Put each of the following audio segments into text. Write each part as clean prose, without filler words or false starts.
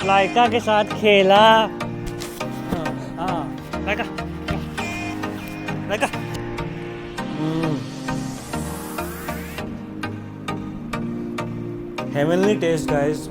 लाइका के साथ खेला। हाँ लाइका लाइका। Heavenly taste guys.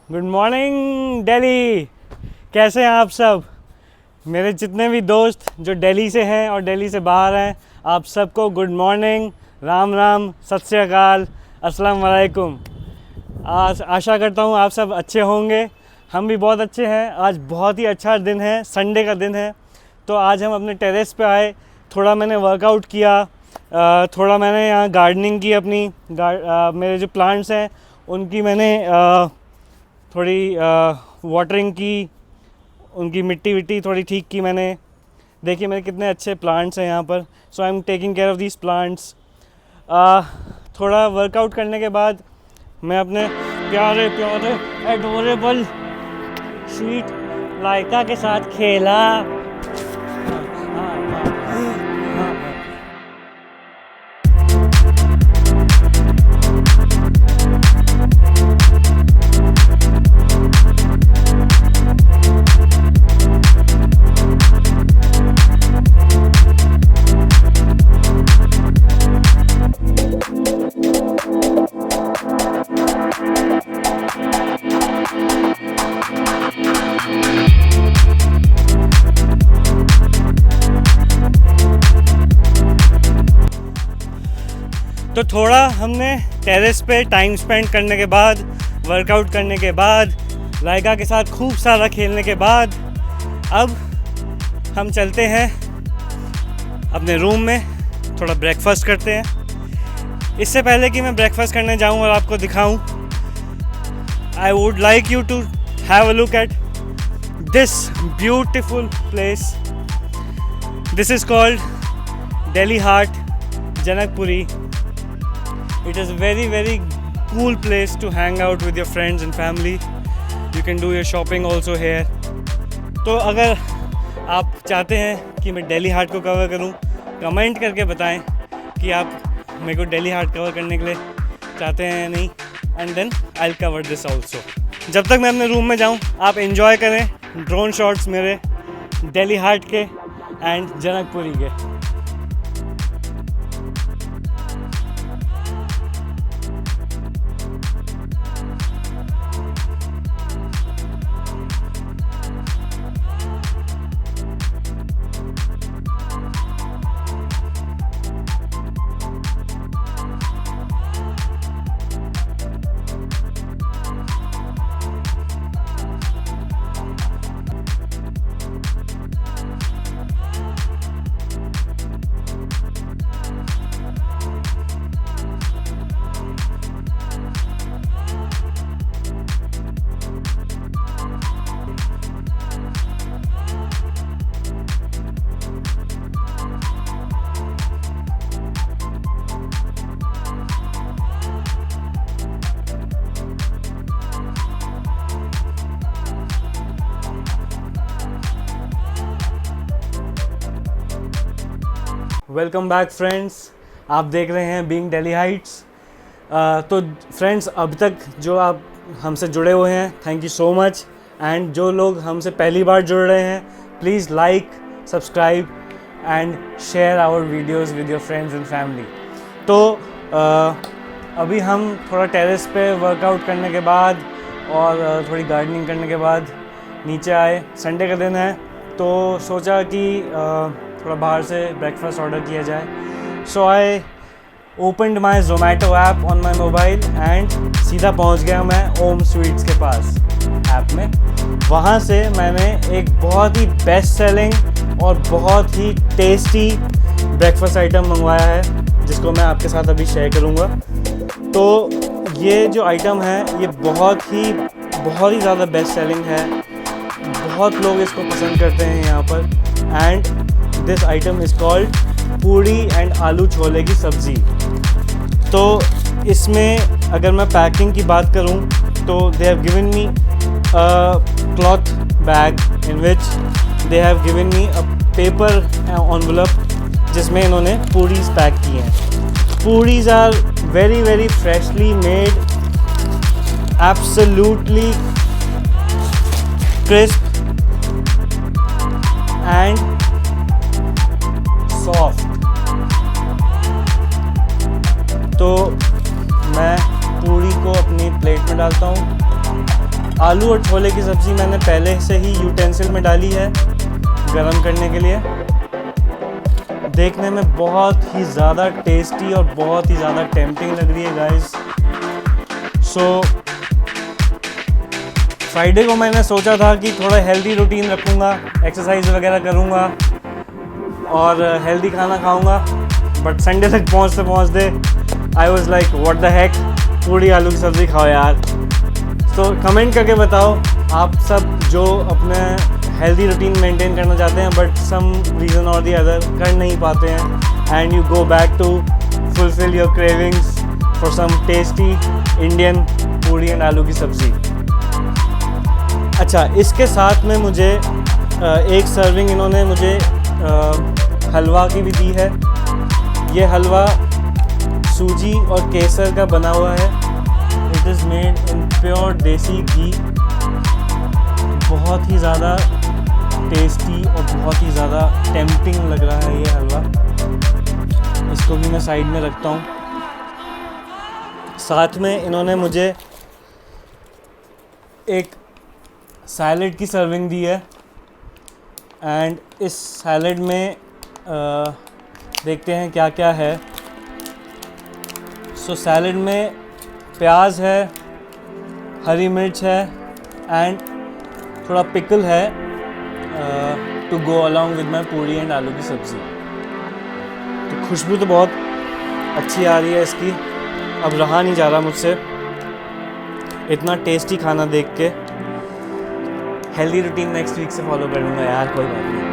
Good morning Delhi, कैसे हैं आप सब? मेरे जितने भी दोस्त जो दिल्ली से हैं और दिल्ली से बाहर हैं, आप सबको गुड मॉर्निंग, राम राम, सत श्री अकाल, अस्सलाम वालेकुम। आज आशा करता हूँ आप सब अच्छे होंगे। हम भी बहुत अच्छे हैं। आज बहुत ही अच्छा दिन है, संडे का दिन है। तो आज हम अपने टेरेस पे आए, थोड़ा मैंने वर्कआउट किया, थोड़ा मैंने यहाँ गार्डनिंग की अपनी। मेरे जो प्लांट्स हैं उनकी मैंने थोड़ी वाटरिंग की, उनकी मिट्टी विट्टी थोड़ी ठीक की मैंने। देखिए मेरे कितने अच्छे प्लांट्स हैं यहाँ पर। So I am taking care of these plants. थोड़ा वर्कआउट करने के बाद मैं अपने प्यारे प्यारे एडोरेबल स्वीट लाइका के साथ खेला। तो थोड़ा हमने टेरेस पे टाइम स्पेंड करने के बाद, वर्कआउट करने के बाद, लाइका के साथ खूब सारा खेलने के बाद, अब हम चलते हैं अपने रूम में, थोड़ा ब्रेकफास्ट करते हैं। इससे पहले कि मैं ब्रेकफास्ट करने जाऊं और आपको दिखाऊं, I would like you to have a look at this beautiful place. This is called Dilli Haat, Janakpuri. It is a very cool place to hang out with your friends and family. You can do your shopping also here. तो अगर आप चाहते हैं कि मैं दिल्ली हाट को cover करूं, comment करके बताएं कि आप मेरे को दिल्ली हाट कवर करने के लिए चाहते हैं या नहीं, and then I will cover this also. जब तक मैं अपने रूम में जाऊं, आप एंजॉय करें ड्रोन शॉट्स मेरे दिल्ली हाट के एंड जनकपुरी के। वेलकम बैक फ्रेंड्स, आप देख रहे हैं बीइंग दिल्ली हाइट्स। तो फ्रेंड्स, अब तक जो आप हमसे जुड़े हुए हैं, thank you so much. And जो लोग हमसे पहली बार जुड़ रहे हैं, please like, subscribe and share our videos with your friends and family. तो अभी हम थोड़ा टेरेस पे वर्कआउट करने के बाद और थोड़ी गार्डनिंग करने के बाद नीचे आए। संडे का दिन है तो सोचा कि थोड़ा बाहर से ब्रेकफास्ट ऑर्डर किया जाए। So I opened my Zomato app on my mobile and सीधा पहुंच गया मैं ओम स्वीट्स के पास। ऐप में। वहाँ से मैंने एक बहुत ही बेस्ट सेलिंग और बहुत ही टेस्टी ब्रेकफास्ट आइटम मंगवाया है, जिसको मैं आपके साथ अभी शेयर करूँगा। तो ये जो आइटम है ये बहुत ही ज़्यादा बेस्ट सेलिंग है, बहुत लोग इसको पसंद करते हैं यहाँ पर। And this item is called puri and आलू छोले की सब्ज़ी। तो इसमें अगर मैं पैकिंग की बात करूँ तो they have given me cloth bag in which they have given me a paper envelope जिसमें इन्होंने पूड़ीज़ पैक की हैं। Puris are very freshly made, absolutely crisp and soft। तो मैं पूड़ी को अपनी प्लेट में डालता हूँ। आलू और छोले की सब्ज़ी मैंने पहले से ही यूटेंसिल में डाली है गरम करने के लिए। देखने में बहुत ही ज़्यादा टेस्टी और बहुत ही ज़्यादा टेम्पटिंग लग रही है गाइस। सो फ्राइडे को मैंने सोचा था कि थोड़ा हेल्दी रूटीन रखूँगा, एक्सरसाइज वगैरह करूँगा और हेल्दी खाना खाऊँगा, बट संडे तक पहुँचते I was like what the heck, पूड़ी आलू की सब्ज़ी खाओ यार। तो कमेंट करके बताओ आप सब जो अपने हेल्दी रूटीन मेंटेन करना चाहते हैं बट सम रीज़न और दी अदर कर नहीं पाते हैं, and you go back to fulfil your cravings for some tasty Indian puri and aloo की सब्ज़ी। अच्छा, इसके साथ में मुझे एक सर्विंग इन्होंने मुझे हलवा की भी दी है। ये हलवा सूजी और केसर का बना हुआ है। It is made in pure देसी घी। बहुत ही ज़्यादा टेस्टी और बहुत ही ज़्यादा टेम्पटिंग लग रहा है ये हलवा। इसको भी मैं साइड में रखता हूँ। साथ में इन्होंने मुझे एक सैलेड की सर्विंग दी है, एंड इस सैलेड में देखते हैं क्या क्या है। सो सैलेड में प्याज है, हरी मिर्च है एंड थोड़ा पिकल है to go along with my puri and aloo की सब्ज़ी। तो खुशबू तो बहुत अच्छी आ रही है इसकी। अब रहा नहीं जा रहा मुझसे इतना टेस्टी खाना देख के। हेल्दी रूटीन नेक्स्ट वीक से फॉलो कर लूँगा यार, कोई बात नहीं।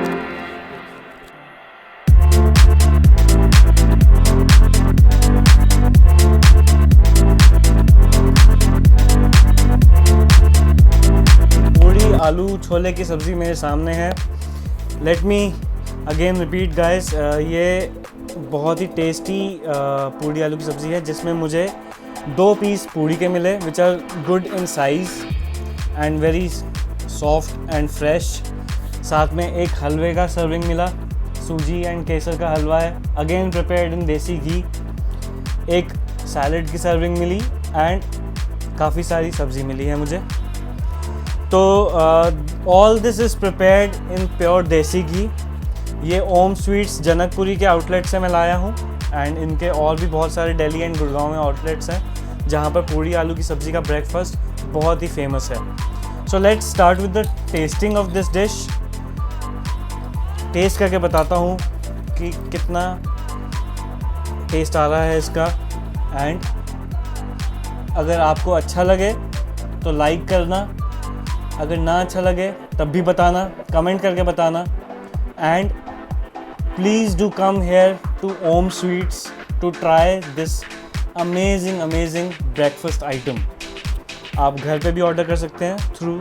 पूड़ी आलू छोले की सब्ज़ी मेरे सामने है। Let me again repeat guys, ये बहुत ही टेस्टी पूड़ी आलू की सब्ज़ी है जिसमें मुझे 2 पीस पूड़ी के मिले which are good in size and very soft and fresh. साथ में एक हलवे का सर्विंग मिला, सूजी एंड केसर का हलवा है, अगेन प्रिपेयर्ड इन देसी घी। एक सैलेड की सर्विंग मिली एंड काफ़ी सारी सब्ज़ी मिली है मुझे। तो all this is prepared in pure देसी घी। ये ओम स्वीट्स जनकपुरी के आउटलेट से मैं लाया हूँ, एंड इनके और भी बहुत सारे दिल्ली एंड गुड़गांव में आउटलेट्स हैं जहाँ पर पूड़ी आलू की सब्ज़ी का ब्रेकफास्ट बहुत ही फेमस है। So let's start with the tasting of this dish. Taste करके बताता हूँ कि कितना टेस्ट आ रहा है इसका, एंड अगर आपको अच्छा लगे तो लाइक करना, अगर ना अच्छा लगे तब भी बताना, कमेंट करके बताना। And please do come here to Om Sweets to try this amazing breakfast item. आप घर पे भी ऑर्डर कर सकते हैं through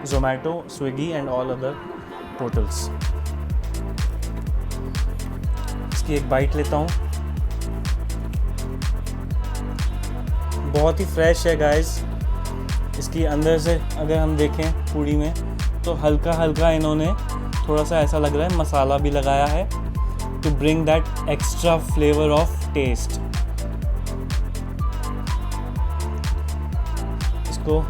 Zomato, Swiggy and all other portals. इसकी एक बाइट लेता हूँ। बहुत ही फ्रेश है गाइस। इसकी अंदर से अगर हम देखें पूड़ी में तो हल्का हल्का इन्होंने थोड़ा सा ऐसा लग रहा है मसाला भी लगाया है to bring that extra flavour of taste. इसको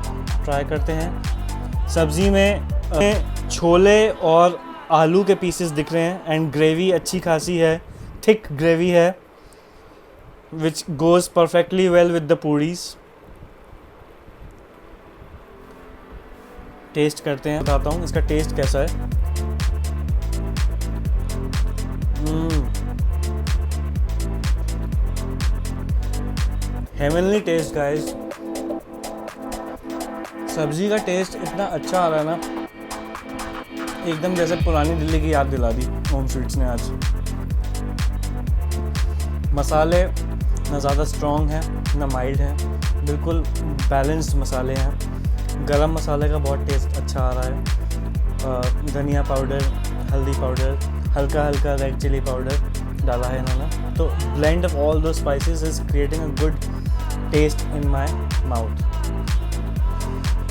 ट्राई करते हैं। सब्ज़ी में छोले और आलू के पीसेस दिख रहे हैं एंड ग्रेवी अच्छी खासी है, थिक ग्रेवी है which goes perfectly well with the puris. Taste करते हैं, बताता हूँ इसका टेस्ट कैसा है। Heavenly taste guys. सब्जी का टेस्ट इतना अच्छा आ रहा है ना, एकदम जैसे पुरानी दिल्ली की याद दिला दी ओम स्वीट्स ने आज। मसाले ना ज़्यादा स्ट्रॉन्ग हैं ना माइल्ड हैं, बिल्कुल बैलेंस्ड मसाले हैं। गरम मसाले का बहुत टेस्ट अच्छा आ रहा है। धनिया पाउडर, हल्दी पाउडर, हल्का हल्का रेड चिली पाउडर डाला है इन्होंने, तो blend of all two spices is creating a good taste in my mouth.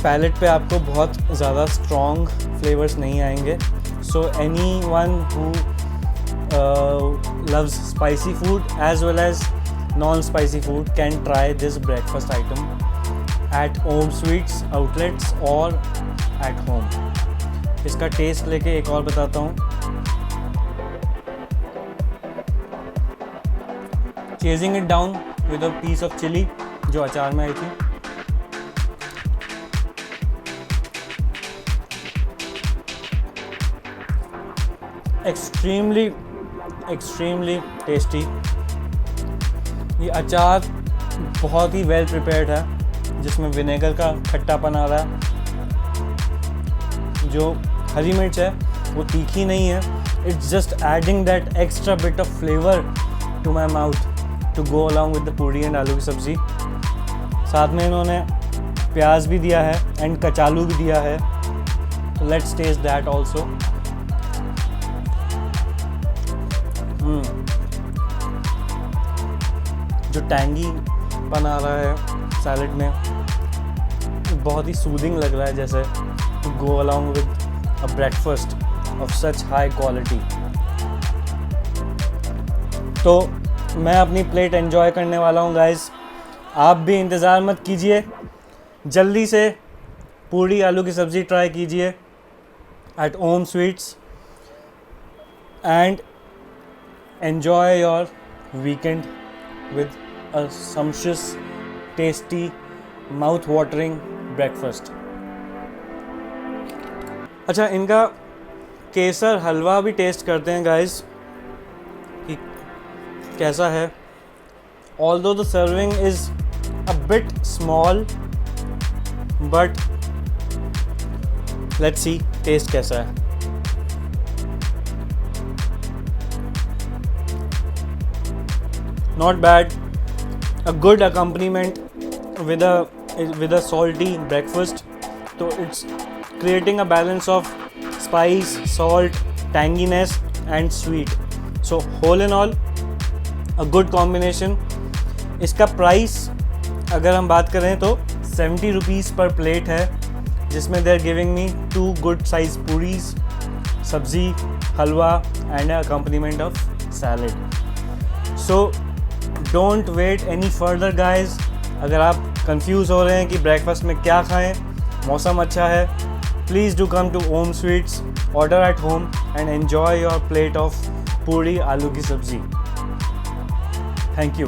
Palate पे आपको बहुत ज़्यादा स्ट्रॉन्ग फ्लेवर्स नहीं आएंगे, so anyone who loves spicy food as well as non-spicy food can try this breakfast item at Om Sweets outlets or at home. इसका test लेके एक और बताता हूँ। Chasing it down with a piece of chili जो अचार में आई थी। Extremely tasty. ये अचार बहुत ही वेल प्रिपेयर्ड है, जिसमें विनेगर का खट्टापन आ रहा है। जो हरी मिर्च है वो तीखी नहीं है, it's just adding that extra bit of flavour to my mouth to go along with the puri and aloo की सब्ज़ी। साथ में इन्होंने प्याज भी दिया है एंड कचालू भी दिया है, तो लेट्स टेस्ट दैट ऑल्सो। जो टैंगी बना रहा है सैलेड में, बहुत ही सूदिंग लग रहा है, जैसे to go along with a breakfast of such high quality. तो मैं अपनी प्लेट एंजॉय करने वाला हूँ गाइस, आप भी इंतज़ार मत कीजिए, जल्दी से पूड़ी आलू की सब्ज़ी ट्राई कीजिए at Om Sweets and enjoy your weekend with a sumptuous, tasty, mouth-watering breakfast. अच्छा, इनका केसर हलवा भी टेस्ट करते हैं गाइस कि कैसा है। Although the serving is a bit small, but let's see taste कैसा है। Not bad, a good accompaniment with a salty breakfast. So it's creating a balance of spice, salt, tanginess and sweet. So whole in all, a good combination. इसका price अगर हम बात करें तो 70 rupees पर plate है, जिसमें they are giving me 2 good size puris, sabzi, halwa and an accompaniment of salad. So don't wait any further guys. अगर आप कंफ्यूज हो रहे हैं कि ब्रेकफास्ट में क्या खाएं, मौसम अच्छा है, please do come to Om sweets, order at home and enjoy your plate of puri आलू की सब्ज़ी। Thank you.